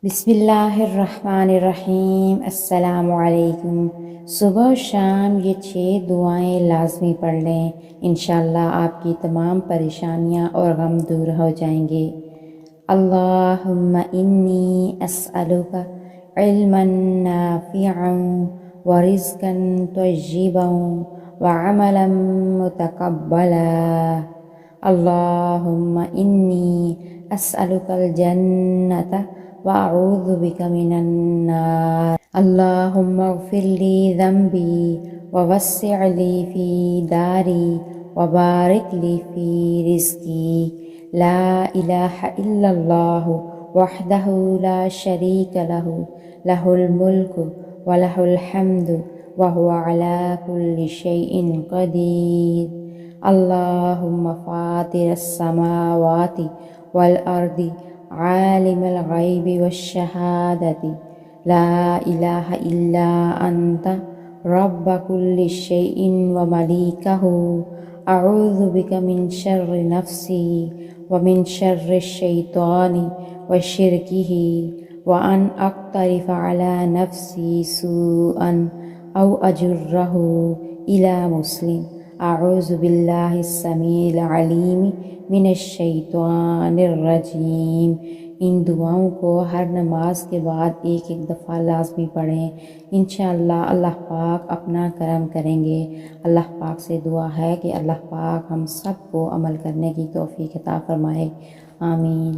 बिस्मिल्लाहिर्रहमानिर्रहीम। अस्सलामुअलैकुम। सुबह शाम ये 6 दुआएं लाजमी पढ़ लें, इंशाअल्लाह आपकी तमाम परेशानियां और गम दूर हो जाएंगे। अल्लाहुम्मा इन्नी अस्अलुका इल्मन नाफिअन व रिज़्क़न तय्यिबन व अमलन मुतक़ब्बला। अल्लाहुम्मा इन्नी अस्अलुकल जन्नता व अऊज़ु बिका मिनन नार। अल्लाहुम्मा इग़फ़िर ली ज़ंबी व वस्सिअ ली फ़ी दारी व बारिक ली फ़ी रिज़्क़ी। ला इलाहा इल्लल्लाहु वहदहु ला शरीका लहु, लहुल मुल्कु व लहुल हम्दु व हुवा अला कुल्लि शैइन क़दीर। अल्लाहुम्मा फ़ातिरस समावाति वल अर्दि आलिमल ग़ैबि वश्शहादति, ला इलाहा इल्ला अन्ता रब्ब कुल्लि शैइन व मलीकहु। अऊज़ु बिका मिन शर्रि नफ्सी व मिन शर्रि शैतानी व शिरकिही व अन अक़्तरिफ़ अला नफ्सी सूअन औ अजुर्रहु इला मुस्लिम। अऊज़ु बिल्लाहिस समीइल अलीम मिनश शैतानिर रजीम। इन दुआओं को हर नमाज के बाद एक एक दफ़ा लाजमी पढ़ें। इंशाअल्लाह अल्लाह पाक अपना करम करेंगे। अल्लाह पाक से दुआ है कि अल्लाह पाक हम सब को अमल करने की तौफ़ीक़ अता फ़रमाए। आमीन।